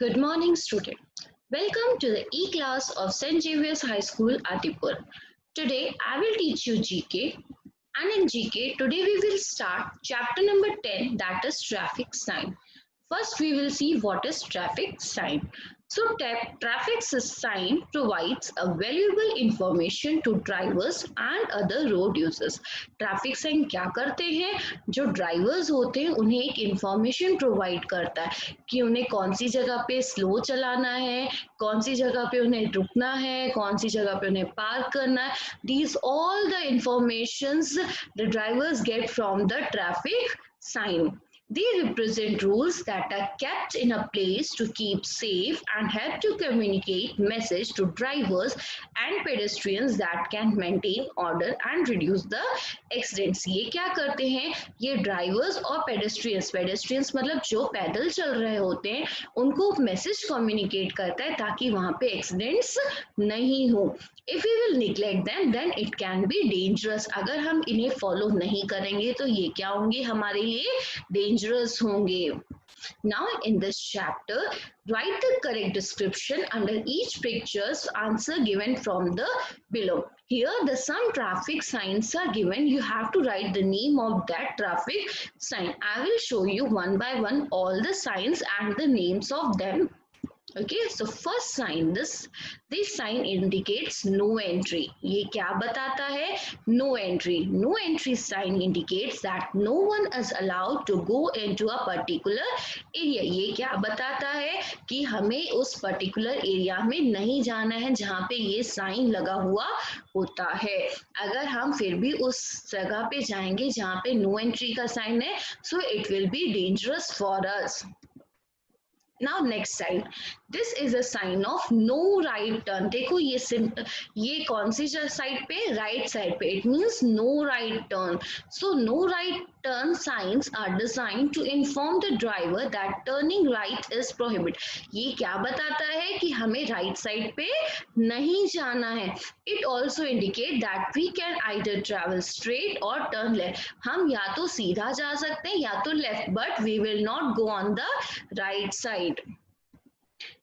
Good morning, student. Welcome to the e-class of St. Xavier's High School, Adipur. Today, I will teach you GK. And in GK, today we will start chapter number 10, that is traffic sign. First, we will see what is traffic sign. So, traffic sign provides a valuable information to drivers and other road users. Traffic sign क्या करते हैं? जो drivers होते हैं उन्हें एक information provide करता है कि उन्हें कौन सी जगह पे स्लो चलाना है, कौन सी जगह पे उन्हें रुकना है, कौन सी जगह पे उन्हें पार्क करना है. These all the informations the drivers get from the traffic sign. They represent rules that are kept in a place to keep safe and help to communicate message to drivers and pedestrians that can maintain order and reduce the accidents. ये क्या करते हैं? ये drivers और pedestrians मतलब जो पैदल चल रहे होते हैं उनको मैसेज कम्युनिकेट करता है ताकि वहां पे एक्सीडेंट्स नहीं हो. If you will neglect them then it can be dangerous. अगर हम इन्हें फॉलो नहीं करेंगे तो ये क्या होंगे? हमारे लिए डेंजरस होंगे. Now in this chapter, write the correct description under each picture's answer given from the below. Here the some traffic signs are given. You have to write the name of that traffic sign. I will show you one by one all the signs and the names of them. Okay, so first sign, this sign indicates no entry. ये क्या बताता है? No entry. No entry sign indicates that no one is allowed to go into a particular area. ये क्या बताता है कि हमें उस particular area में नहीं जाना है जहाँ पे ये sign लगा हुआ होता है. अगर हम फिर भी उस जगह पे जाएंगे जहाँ पे no entry का sign है, so it will be dangerous for us. Now next sign, this is a sign of no right turn. देखो ये कौन सी साइड पे? राइट साइड पे. It means no right turn. So no right turn signs are designed to inform the driver that turning right is prohibited. ये क्या बताता है कि हमें राइट साइड पे नहीं जाना है. It also indicate that we can either travel straight or turn left. हम या तो सीधा जा सकते हैं या तो left, but we will not go on the right side.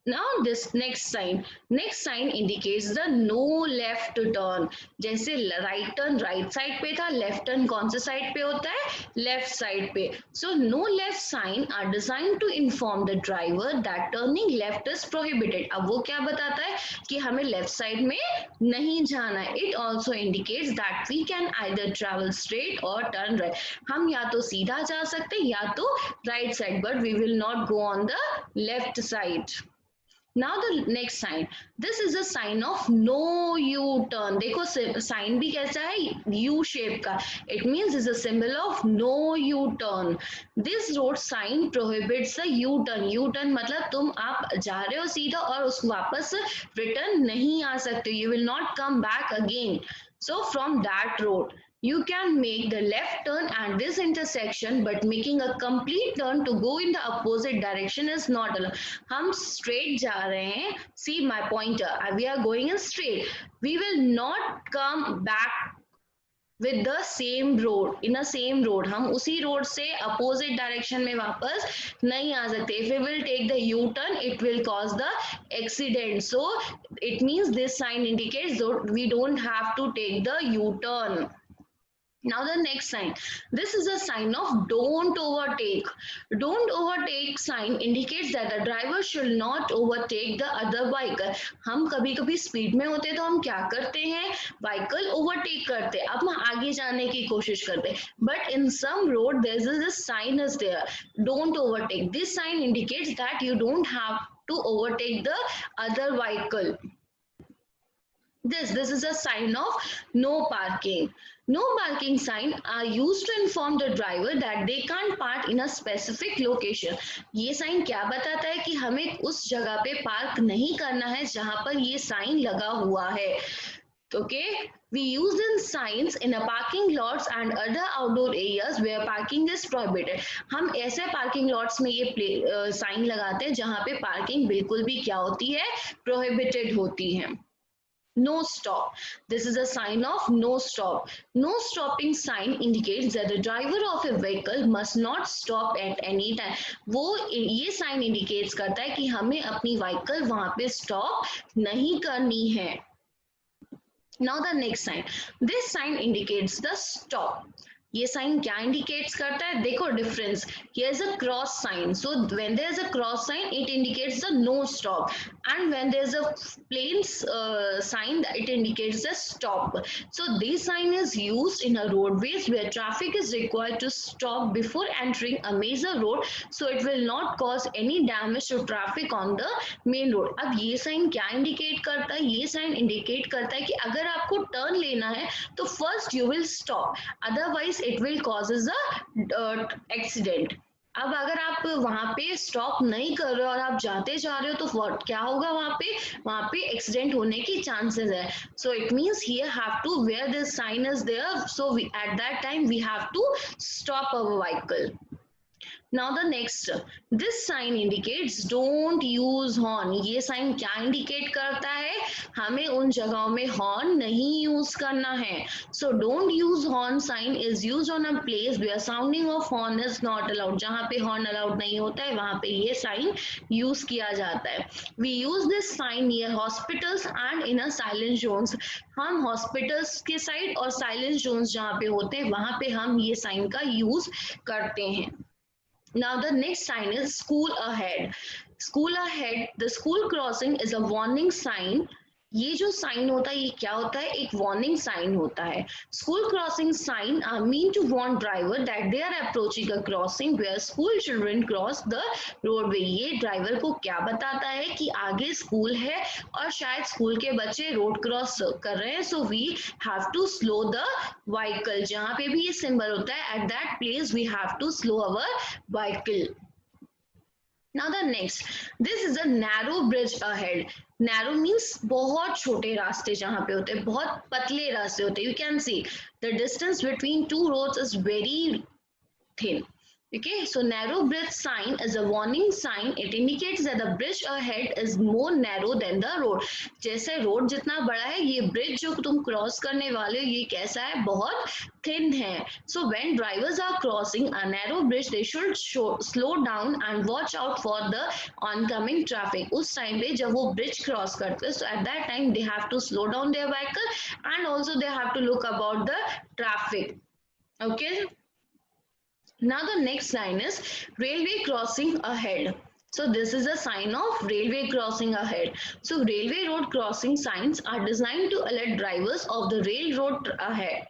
Now this next sign indicates the no left turn. जैसे राइट टर्न राइट साइड पे था, लेफ्ट टर्न कौन से साइड पे होता है? लेफ्ट साइड पे. So no left sign are designed to inform the driver that turning left is prohibited. अब वो क्या बताता है कि हमें लेफ्ट साइड में नहीं जाना है. It also indicates that we can either travel straight or turn right. हम या तो सीधा जा सकते हैं या तो right side, but we will not go on the left side. Now the next sign, this is a sign of no U-turn. देखो sign भी कैसा है? U shape का. It means is a symbol of no U-turn. This road sign prohibits the U-turn. U-turn मतलब तुम आप जा रहे हो सीधा और उसको वापस रिटर्न नहीं आ सकते. You will not come back again. So from that road, you can make the left turn at this intersection, but making a complete turn to go in the opposite direction is not allowed. हम straight जा रहे हैं. See my pointer. We are going in straight. We will not come back with the same road. In a same road, हम उसी road से opposite direction में वापस नहीं आ सकते. If we will take the U-turn, it will cause the accident. So it means this sign indicates that we don't have to take the U-turn. Now the next sign, this is a sign of don't overtake. Don't overtake sign indicates that the driver should not overtake the other vehicle. हम कभी कभी speed में होते तो हम क्या करते हैं? व्हीकल ओवरटेक करते हैं. अब हम आगे जाने की कोशिश करते हैं. But in some road there is a sign is there. Don't overtake. This sign indicates that you don't have to overtake the other vehicle. This is a sign of no parking. No parking sign are used to inform the driver that they can't park in a specific location. ये sign क्या बताता है कि हमें उस जगह पे park नहीं करना है जहां पर ये साइन लगा हुआ है. Okay, we use these signs in a parking lots and other outdoor areas where parking is prohibited. हम ऐसे parking lots में ये साइन लगाते हैं जहां पे पार्किंग बिल्कुल भी क्या होती है? Prohibited होती है. No stop. This is a sign of no stop. No stopping sign indicates that the driver of a vehicle must not stop at any time. वो ये sign indicates करता है कि हमें अपनी vehicle वहां पे stop नहीं करनी है. Now the next sign. This sign indicates the stop. ये साइन क्या इंडिकेट्स करता है? देखो difference. Here is a cross sign. So when there is a cross sign, it indicates the no stop, and when there is a plain sign, it indicates the stop. So this sign is used in a roadways where traffic is required to stop before entering a major road, so it will not cause any damage to traffic on the main road. अब ये sign क्या indicate करता है? ये sign indicate करता है कि अगर आपको टर्न लेना है तो first you will stop, otherwise it will causes a accident. अब अगर आप वहां पे स्टॉप नहीं कर रहे हो और आप जाते जा रहे हो तो क्या होगा? वहां पे एक्सीडेंट होने की चांसेस है. So it means here have to where this sign is there, so at that time we have to stop our vehicle. Now the next, this sign indicates don't use horn. ये sign क्या indicate करता है? हमें उन जगहों में horn नहीं use करना है. So don't use horn sign is used on a place where sounding of horn is not allowed. जहाँ पे horn allowed नहीं होता है वहाँ पे ये sign use किया जाता है. We use this sign near hospitals and in a silent zones. हम hospitals के side और silent zones जहाँ पे होते हैं वहाँ पे हम ये sign का use करते हैं. Now the next sign is school ahead. School ahead, the school crossing is a warning sign. ये जो साइन होता है ये क्या होता है? एक वार्निंग साइन होता है. School crossing sign are mean to warn driver that they are approaching a crossing where school children cross the roadway. ये ड्राइवर को क्या बताता है कि आगे स्कूल है और शायद स्कूल के बच्चे रोड क्रॉस कर रहे हैं. So we have to slow the vehicle. जहां पे भी ये सिंबल होता है at that place we have to slow our vehicle. Now the next, this is a narrow bridge ahead. Narrow means बहुत छोटे रास्ते जहाँ पे होते हैं, बहुत पतले रास्ते होते हैं. You can see the distance between two roads is very thin. Okay, so narrow bridge sign is a warning sign. It indicates that the bridge ahead is more narrow than the road. जैसे road जितना बड़ा है ये bridge जो तुम cross करने वाले हो ये कैसा है? बहुत thin है. So when drivers are crossing a narrow bridge, they should slow down and watch out for the oncoming traffic. उस टाइम पे जब वो ब्रिज क्रॉस करते हैं, so at that time they have to slow down their vehicle and also they have to look about the traffic. Okay. Now the next sign is railway crossing ahead. So this is a sign of railway crossing ahead. So railway road crossing signs are designed to alert drivers of the railroad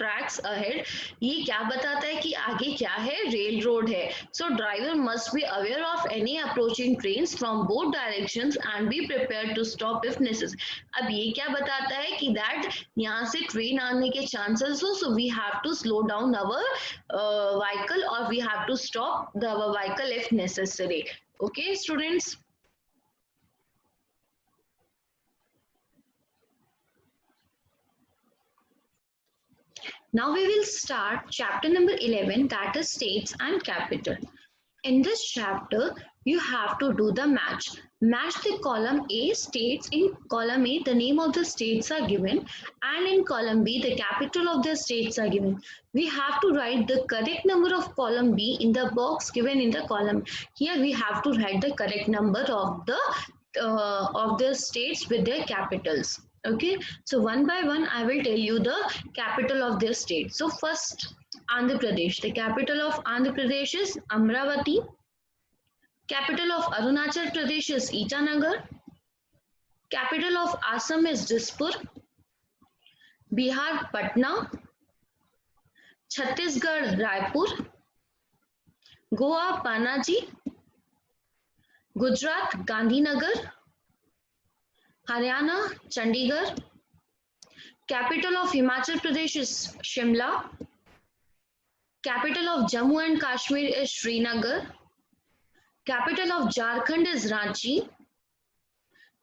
tracks ahead. ये क्या बताता है कि आगे क्या है? Rail road है. So driver must be aware of any approaching trains from both directions and be prepared to stop if necessary. अब ये क्या बताता है कि that यहाँ से ट्रेन आने के chances हो, so we have to slow down our vehicle or we have to stop our vehicle if necessary. Okay, students. Now we will start chapter number 11, that is states and capital. In this chapter, you have to do the match. Match the column A states. In column A, the name of the states are given, and in column B, the capital of the states are given. We have to write the correct number of column B in the box given in the column. Here we have to write the correct number of the states with their capitals. Okay, so one by one, I will tell you the capital of their state. So first, Andhra Pradesh. The capital of Andhra Pradesh is Amravati. Capital of Arunachal Pradesh is Itanagar. Capital of Assam is Dispur. Bihar, Patna. Chhattisgarh, Raipur. Goa, Panaji. Gujarat, Gandhinagar. Haryana, Chandigarh. Capital of Himachal Pradesh is Shimla. Capital of Jammu and Kashmir is Srinagar. Capital of Jharkhand is Ranchi.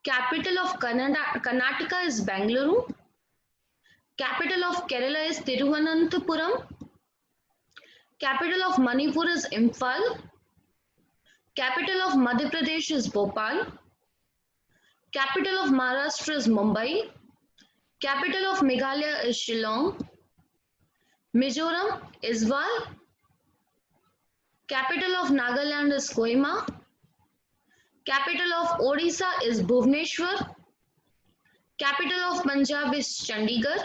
Capital of Karnataka is Bengaluru. Capital of Kerala is Thiruvananthapuram. Capital of Manipur is Imphal. Capital of Madhya Pradesh is Bhopal. Capital of Maharashtra is Mumbai. Capital of Meghalaya is Shillong. Mizoram is Val. Capital of Nagaland is Kohima. Capital of Odisha is Bhubaneswar. Capital of Punjab is Chandigarh.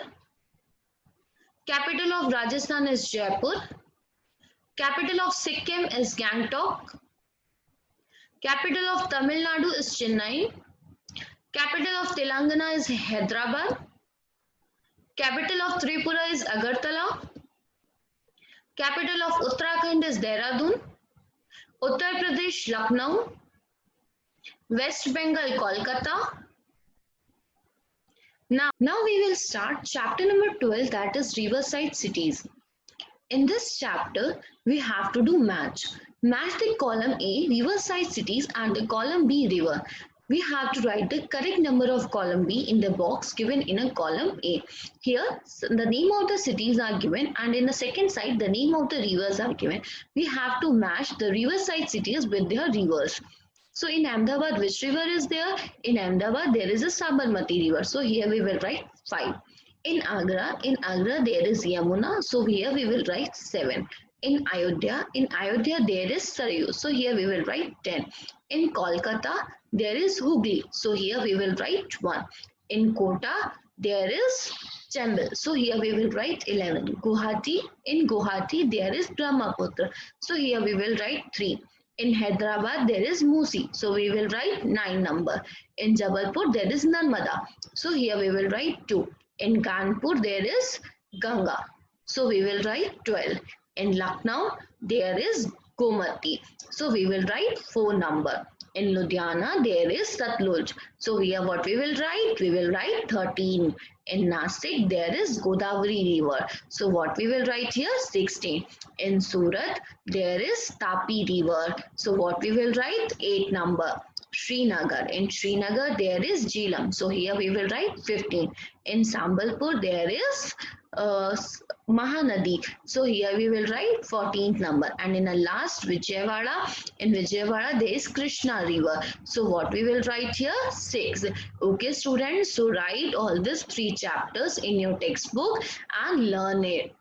Capital of Rajasthan is Jaipur. Capital of Sikkim is Gangtok. Capital of Tamil Nadu is Chennai. Capital of Telangana is Hyderabad. Capital of Tripura is Agartala. Capital of Uttarakhand is Dehradun. Uttar Pradesh Lucknow. West Bengal Kolkata. Now we will start chapter number 12, that is riverside cities. In this chapter, we have to do match. Match the column A, riverside cities, and the column B, river. We have to write the correct number of column B in the box given in a column A. Here, the name of the cities are given, and in the second side, the name of the rivers are given. We have to match the riverside cities with their rivers. So in Ahmedabad, which river is there? In Ahmedabad, there is a Sabarmati river. So here we will write 5. In Agra, there is Yamuna. So here we will write 7. In Ayodhya, there is Sarayu. So here we will write 10. In Kolkata, there is Hooghly. So here we will write 1. In Kota, there is Chambal. So here we will write 11. In Guwahati, there is Brahmaputra. So here we will write 3. In Hyderabad, there is Musi. So we will write 9 number. In Jabalpur, there is Narmada. So here we will write 2. In Kanpur, there is Ganga. So we will write 12. In Lucknow, there is Gomati. So we will write 4 number. In Ludhiana, there is Satluj. So here what we will write? We will write 13. In Nasik, there is Godavari river. So what we will write here? 16. In Surat, there is Tapi river. So what we will write? 8 number. Srinagar. In Srinagar, there is Jhelum. So here we will write 15. In Sambalpur, there is Mahanadi. So here we will write 14th number. And in the last Vijayawada, in Vijayawada there is Krishna river. So what we will write here? 6. Okay students, so write all these 3 chapters in your textbook and learn it.